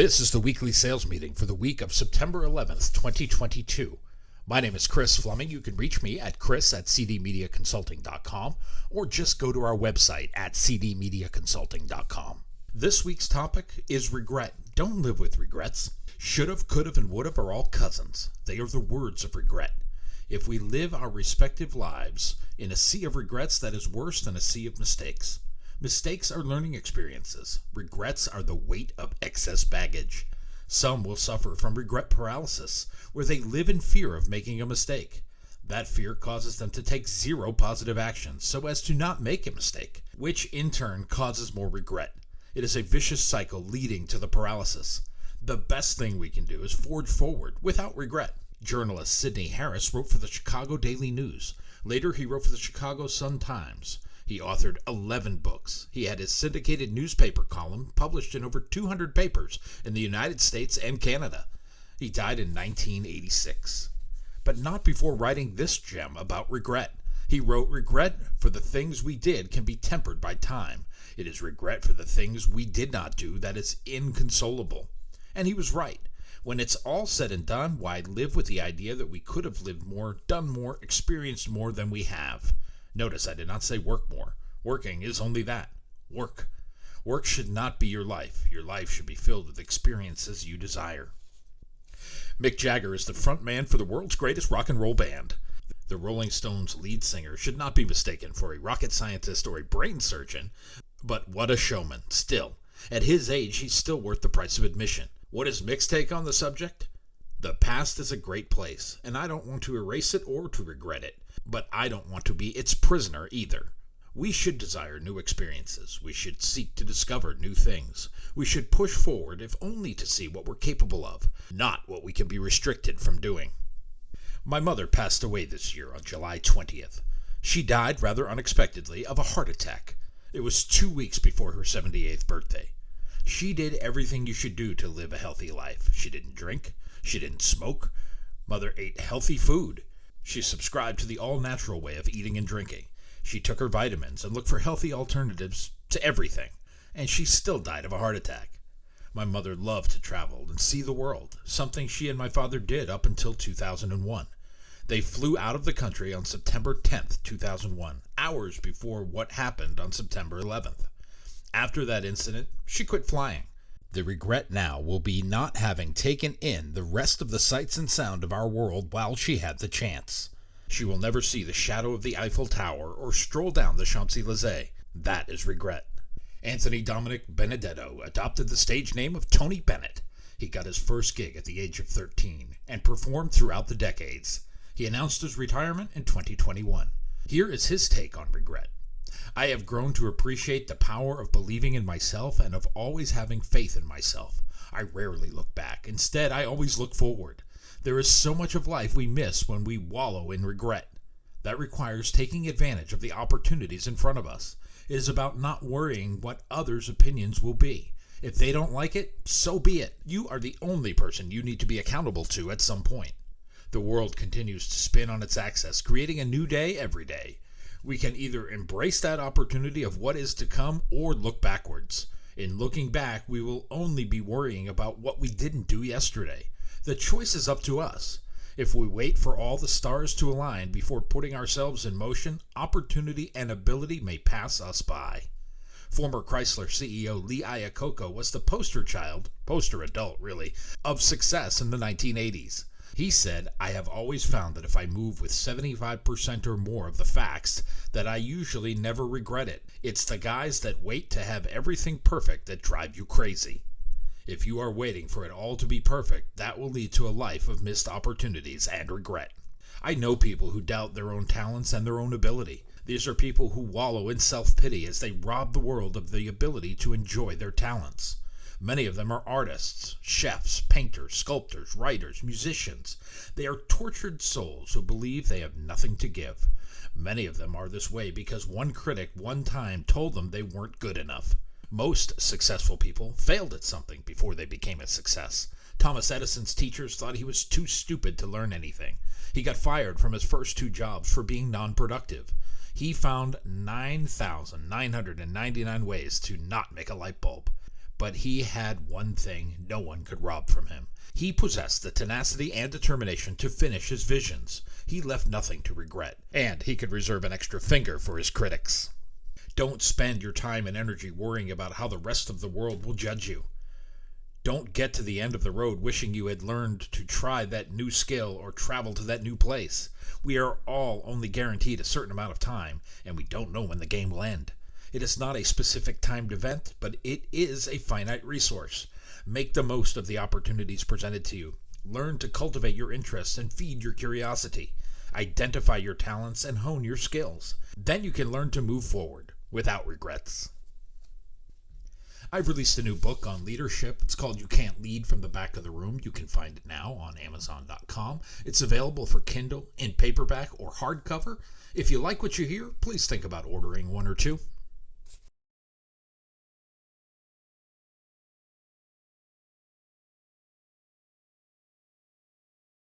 This is the weekly sales meeting for the week of September 11th, 2022. My name is Chris Fleming. You can reach me at chris@cdmediaconsulting.com or just go to our website at cdmediaconsulting.com. This week's topic is regret. Don't live with regrets. Should've, could've, and would've are all cousins. They are the words of regret. If we live our respective lives in a sea of regrets, that is worse than a sea of mistakes. Mistakes are learning experiences. Regrets are the weight of excess baggage. Some will suffer from regret paralysis, where they live in fear of making a mistake. That fear causes them to take zero positive action so as to not make a mistake, which in turn causes more regret. It is a vicious cycle leading to the paralysis. The best thing we can do is forge forward without regret. Journalist Sidney Harris wrote for the Chicago Daily News. Later, he wrote for the Chicago Sun-Times. He authored 11 books. He had his syndicated newspaper column published in over 200 papers in the United States and Canada. He died in 1986. But not before writing this gem about regret. He wrote, "Regret for the things we did can be tempered by time. It is regret for the things we did not do that is inconsolable." And he was right. When it's all said and done, why live with the idea that we could have lived more, done more, experienced more than we have? Notice I did not say work more. Working is only that. Work. Work should not be your life. Your life should be filled with experiences you desire. Mick Jagger is the front man for the world's greatest rock and roll band. The Rolling Stones lead singer should not be mistaken for a rocket scientist or a brain surgeon, but what a showman. Still, at his age, he's still worth the price of admission. What is Mick's take on the subject? The past is a great place, and I don't want to erase it or to regret it, but I don't want to be its prisoner either. We should desire new experiences. We should seek to discover new things. We should push forward if only to see what we're capable of, not what we can be restricted from doing. My mother passed away this year on July 20th. She died rather unexpectedly of a heart attack. It was 2 weeks before her 78th birthday. She did everything you should do to live a healthy life. She didn't drink. She didn't smoke. Mother ate healthy food. She subscribed to the all-natural way of eating and drinking. She took her vitamins and looked for healthy alternatives to everything. And she still died of a heart attack. My mother loved to travel and see the world, something she and my father did up until 2001. They flew out of the country on September 10th, 2001, hours before what happened on September 11th. After that incident, she quit flying. The regret now will be not having taken in the rest of the sights and sound of our world while she had the chance. She will never see the shadow of the Eiffel Tower or stroll down the Champs-Élysées. That is regret. Anthony Dominic Benedetto adopted the stage name of Tony Bennet. He got his first gig at the age of 13 and performed throughout the decades. He announced his retirement in 2021. Here is his take on regret. "I have grown to appreciate the power of believing in myself and of always having faith in myself. I rarely look back. Instead, I always look forward. There is so much of life we miss when we wallow in regret. That requires taking advantage of the opportunities in front of us. It is about not worrying what others' opinions will be. If they don't like it, so be it. You are the only person you need to be accountable to at some point. The world continues to spin on its axis, creating a new day every day. We can either embrace that opportunity of what is to come or look backwards. In looking back, we will only be worrying about what we didn't do yesterday. The choice is up to us. If we wait for all the stars to align before putting ourselves in motion, opportunity and ability may pass us by. Former Chrysler CEO Lee Iacocca was the poster adult really, of success in the 1980s. He said, "I have always found that if I move with 75% or more of the facts, that I usually never regret it. It's the guys that wait to have everything perfect that drive you crazy." If you are waiting for it all to be perfect, that will lead to a life of missed opportunities and regret. I know people who doubt their own talents and their own ability. These are people who wallow in self-pity as they rob the world of the ability to enjoy their talents. Many of them are artists, chefs, painters, sculptors, writers, musicians. They are tortured souls who believe they have nothing to give. Many of them are this way because one critic one time told them they weren't good enough. Most successful people failed at something before they became a success. Thomas Edison's teachers thought he was too stupid to learn anything. He got fired from his first 2 jobs for being non-productive. He found 9,999 ways to not make a light bulb. but he had one thing no one could rob from him. He possessed the tenacity and determination to finish his visions. He left nothing to regret, and he could reserve an extra finger for his critics. Don't spend your time and energy worrying about how the rest of the world will judge you. Don't get to the end of the road wishing you had learned to try that new skill or travel to that new place. We are all only guaranteed a certain amount of time, and we don't know when the game will end. It is not a specific timed event, but it is a finite resource. Make the most of the opportunities presented to you. Learn to cultivate your interests and feed your curiosity. Identify your talents and hone your skills. Then you can learn to move forward without regrets. I've released a new book on leadership. It's called You Can't Lead from the Back of the Room. You can find it now on Amazon.com. It's available for Kindle, in paperback, or hardcover. If you like what you hear, please think about ordering one or two.